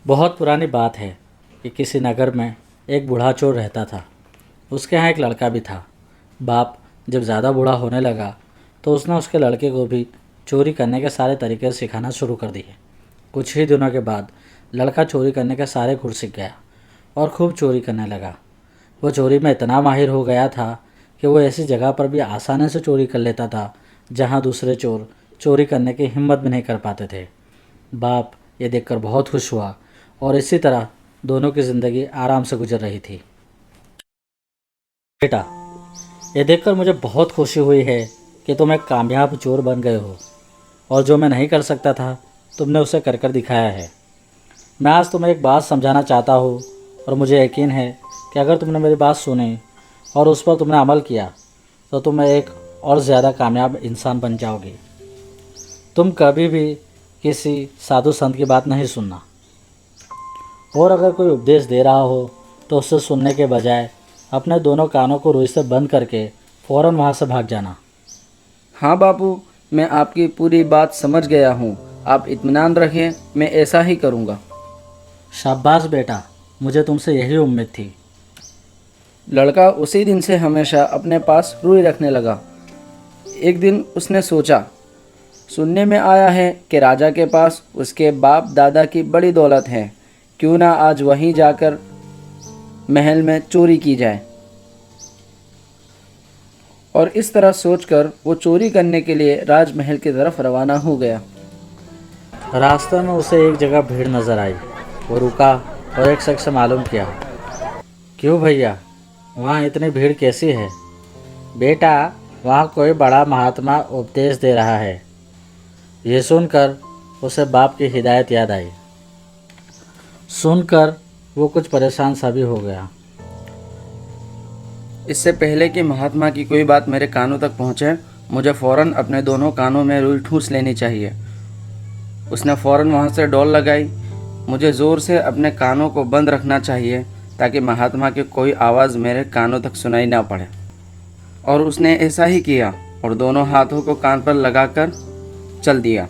बहुत पुरानी बात है कि किसी नगर में एक बूढ़ा चोर रहता था। उसके यहाँ एक लड़का भी था। बाप जब ज़्यादा बूढ़ा होने लगा तो उसने उसके लड़के को भी चोरी करने के सारे तरीके सिखाना शुरू कर दिए। कुछ ही दिनों के बाद लड़का चोरी करने के सारे गुर सीख गया और खूब चोरी करने लगा। वो चोरी में इतना माहिर हो गया था कि वो ऐसी जगह पर भी आसानी से चोरी कर लेता था जहाँ दूसरे चोर चोरी करने की हिम्मत भी नहीं कर पाते थे। बाप ये देखकर बहुत खुश हुआ और इसी तरह दोनों की ज़िंदगी आराम से गुजर रही थी। बेटा, ये देखकर मुझे बहुत खुशी हुई है कि तुम एक कामयाब चोर बन गए हो और जो मैं नहीं कर सकता था तुमने उसे कर कर दिखाया है। मैं आज तुम्हें एक बात समझाना चाहता हूँ और मुझे यकीन है कि अगर तुमने मेरी बात सुनी और उस पर तुमने अमल किया तो तुम एक और ज़्यादा कामयाब इंसान बन जाओगे। तुम कभी भी किसी साधु संत की बात नहीं सुनना और अगर कोई उपदेश दे रहा हो तो उससे सुनने के बजाय अपने दोनों कानों को रुई से बंद करके फ़ौरन वहाँ से भाग जाना। हाँ बापू, मैं आपकी पूरी बात समझ गया हूँ। आप इत्मीनान रखें, मैं ऐसा ही करूँगा। शाबाश बेटा, मुझे तुमसे यही उम्मीद थी। लड़का उसी दिन से हमेशा अपने पास रुई रखने लगा। एक दिन उसने सोचा, सुनने में आया है कि राजा के पास उसके बाप दादा की बड़ी दौलत है, क्यों ना आज वहीं जाकर महल में चोरी की जाए। और इस तरह सोचकर वो चोरी करने के लिए राजमहल की तरफ रवाना हो गया। रास्ते में उसे एक जगह भीड़ नज़र आई। वो रुका और एक शख्स से मालूम किया, क्यों भैया, वहाँ इतनी भीड़ कैसी है? बेटा, वहाँ कोई बड़ा महात्मा उपदेश दे रहा है। ये सुनकर उसे बाप की हिदायत याद आई। सुनकर वो कुछ परेशान सा भी हो गया। इससे पहले कि महात्मा की कोई बात मेरे कानों तक पहुँचे, मुझे फ़ौरन अपने दोनों कानों में रुई ठूंस लेनी चाहिए। उसने फ़ौरन वहाँ से डोल लगाई। मुझे ज़ोर से अपने कानों को बंद रखना चाहिए ताकि महात्मा की कोई आवाज़ मेरे कानों तक सुनाई ना पड़े। और उसने ऐसा ही किया और दोनों हाथों को कान पर लगाकर चल दिया।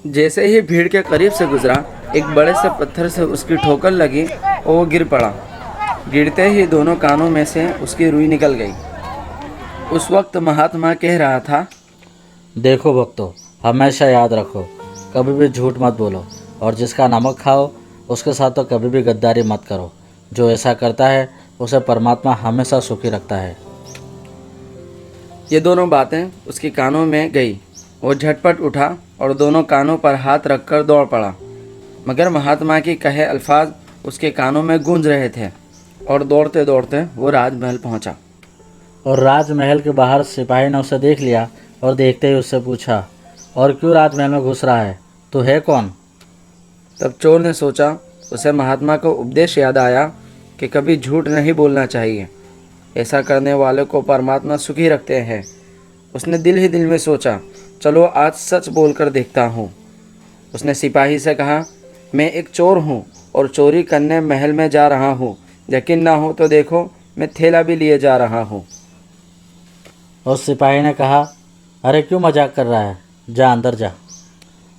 जैसे ही भीड़ के करीब से गुजरा, एक बड़े से पत्थर से उसकी ठोकर लगी और वो गिर पड़ा। गिरते ही दोनों कानों में से उसकी रुई निकल गई। उस वक्त महात्मा कह रहा था, देखो भक्तों, हमेशा याद रखो, कभी भी झूठ मत बोलो और जिसका नमक खाओ उसके साथ तो कभी भी गद्दारी मत करो। जो ऐसा करता है उसे परमात्मा हमेशा सुखी रखता है। ये दोनों बातें उसके कानों में गई। वो झटपट उठा और दोनों कानों पर हाथ रखकर दौड़ पड़ा, मगर महात्मा की कहे अल्फाज उसके कानों में गूंज रहे थे। और दौड़ते दौड़ते वो राजमहल पहुंचा। और राजमहल के बाहर सिपाही ने उसे देख लिया और देखते ही उससे पूछा, और क्यों राजमहल में घुस रहा है? तू है कौन? तब चोर ने सोचा, उसे महात्मा का उपदेश याद आया कि कभी झूठ नहीं बोलना चाहिए, ऐसा करने वाले को परमात्मा सुखी रखते हैं। उसने दिल ही दिल में सोचा, चलो आज सच बोलकर देखता हूँ। उसने सिपाही से कहा, मैं एक चोर हूँ और चोरी करने महल में जा रहा हूँ। यकीन ना हो तो देखो, मैं थैला भी लिए जा रहा हूँ। और सिपाही ने कहा, अरे क्यों मजाक कर रहा है, जा अंदर जा।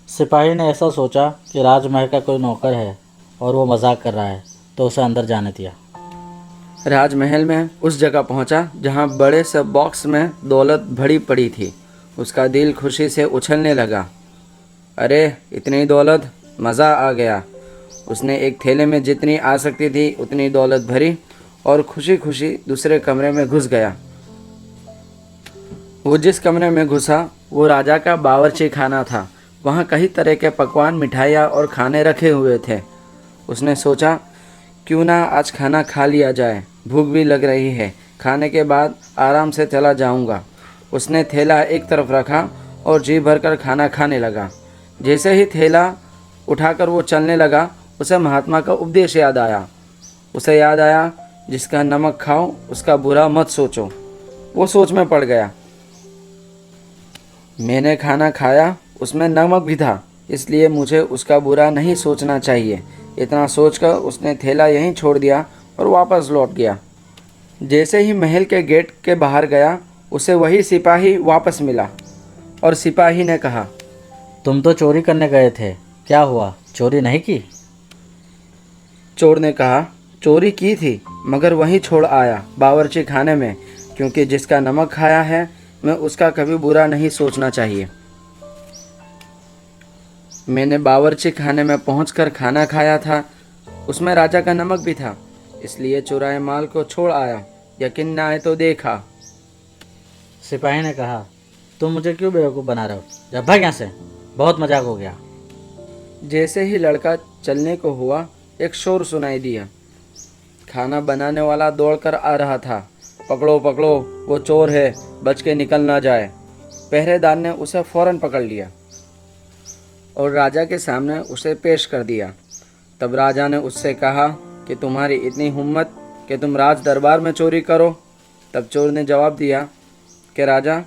सिपाही ने ऐसा सोचा कि राजमहल का कोई नौकर है और वो मजाक कर रहा है, तो उसे अंदर जाने दिया। राजमहल में उस जगह पहुंचा जहां बड़े से बॉक्स में दौलत भरी पड़ी थी। उसका दिल खुशी से उछलने लगा। अरे इतनी दौलत, मज़ा आ गया। उसने एक थैले में जितनी आ सकती थी उतनी दौलत भरी और खुशी खुशी दूसरे कमरे में घुस गया। वो जिस कमरे में घुसा वो राजा का बावर्ची खाना था। वहाँ कई तरह के पकवान, मिठाइयाँ और खाने रखे हुए थे। उसने सोचा, क्यों ना आज खाना खा लिया जाए, भूख भी लग रही है। खाने के बाद आराम से चला जाऊंगा। उसने थैला एक तरफ रखा और जी भरकर खाना खाने लगा। जैसे ही थैला उठाकर वो चलने लगा, उसे महात्मा का उपदेश याद आया। उसे याद आया, जिसका नमक खाओ उसका बुरा मत सोचो। वो सोच में पड़ गया, मैंने खाना खाया, उसमें नमक भी था, इसलिए मुझे उसका बुरा नहीं सोचना चाहिए। इतना सोचकर उसने थैला यहीं छोड़ दिया और वापस लौट गया। जैसे ही महल के गेट के बाहर गया, उसे वही सिपाही वापस मिला और सिपाही ने कहा, तुम तो चोरी करने गए थे, क्या हुआ, चोरी नहीं की? चोर ने कहा, चोरी की थी मगर वहीं छोड़ आया बावर्ची खाने में, क्योंकि जिसका नमक खाया है मैं उसका कभी बुरा नहीं सोचना चाहिए। मैंने बावर्ची खाने में पहुंचकर खाना खाया था, उसमें राजा का नमक भी था, इसलिए चुराए माल को छोड़ आया, यकीन न आए तो देखा। सिपाही ने कहा, तुम मुझे क्यों बेवकूफ़ बना रहे हो? जब भाग यहाँ से, बहुत मजाक हो गया। जैसे ही लड़का चलने को हुआ एक शोर सुनाई दिया। खाना बनाने वाला दौड़कर आ रहा था। पकड़ो पकड़ो, वो चोर है, बच के निकल ना जाए। पहरेदार ने उसे फौरन पकड़ लिया और राजा के सामने उसे पेश कर दिया। तब राजा ने उससे कहा कि तुम्हारी इतनी हिम्मत कि तुम राज दरबार में चोरी करो। तब चोर ने जवाब दिया कि राजा,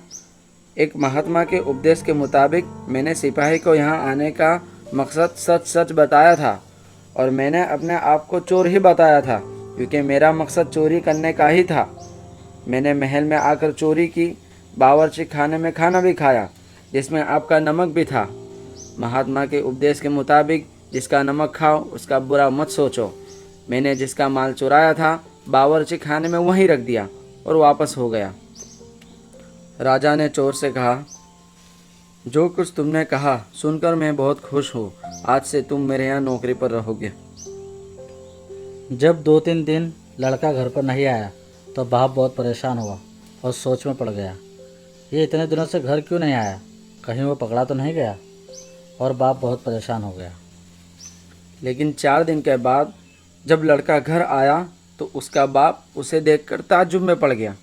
एक महात्मा के उपदेश के मुताबिक मैंने सिपाही को यहाँ आने का मकसद सच सच बताया था, और मैंने अपने आप को चोर ही बताया था, क्योंकि मेरा मकसद चोरी करने का ही था। मैंने महल में आकर चोरी की, बावर्ची खाने में खाना भी खाया जिसमें आपका नमक भी था। महात्मा के उपदेश के मुताबिक जिसका नमक खाओ उसका बुरा मत सोचो। मैंने जिसका माल चुराया था बावर्ची खाने में वहीं रख दिया और वापस हो गया। राजा ने चोर से कहा, जो कुछ तुमने कहा सुनकर मैं बहुत खुश हूँ। आज से तुम मेरे यहाँ नौकरी पर रहोगे। जब 2-3 दिन लड़का घर पर नहीं आया तो बाप बहुत परेशान हुआ और सोच में पड़ गया, ये इतने दिनों से घर क्यों नहीं आया, कहीं वो पकड़ा तो नहीं गया? और बाप बहुत परेशान हो गया। लेकिन 4 दिन के बाद जब लड़का घर आया तो उसका बाप उसे देखकर ताज्जुब में पड़ गया।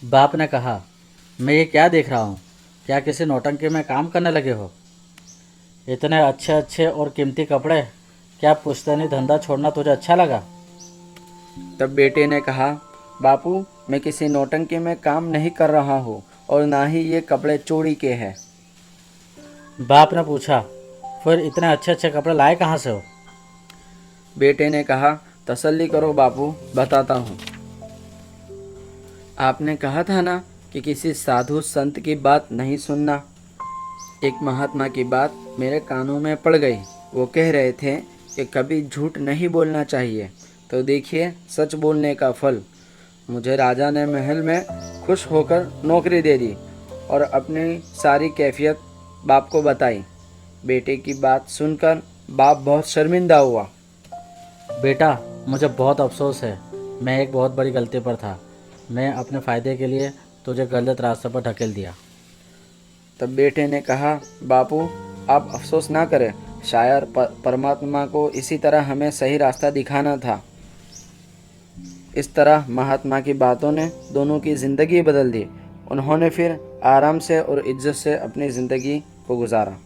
बाप ने कहा, मैं ये क्या देख रहा हूँ? क्या किसी नौटंकी में काम करने लगे हो? इतने अच्छे अच्छे और कीमती कपड़े, क्या पुश्तैनी धंधा छोड़ना तुझे अच्छा लगा? तब बेटे ने कहा, बापू, मैं किसी नौटंकी में काम नहीं कर रहा हूँ और ना ही ये कपड़े चोरी के हैं। बाप ने पूछा, फिर इतने अच्छे अच्छे कपड़े लाए कहाँ से हो? बेटे ने कहा, तसल्ली करो बापू, बताता हूँ। आपने कहा था ना कि किसी साधु संत की बात नहीं सुनना। एक महात्मा की बात मेरे कानों में पड़ गई। वो कह रहे थे कि कभी झूठ नहीं बोलना चाहिए, तो देखिए सच बोलने का फल। मुझे राजा ने महल में खुश होकर नौकरी दे दी और अपनी सारी कैफियत बाप को बताई। बेटे की बात सुनकर बाप बहुत शर्मिंदा हुआ। बेटा, मुझे बहुत अफसोस है, मैं एक बहुत बड़ी गलती पर था। मैं अपने फ़ायदे के लिए तुझे गलत रास्ते पर ढकेल दिया। तब बेटे ने कहा, बापू, आप अफसोस ना करें, शायद परमात्मा को इसी तरह हमें सही रास्ता दिखाना था। इस तरह महात्मा की बातों ने दोनों की ज़िंदगी बदल दी। उन्होंने फिर आराम से और इज्जत से अपनी ज़िंदगी को गुजारा।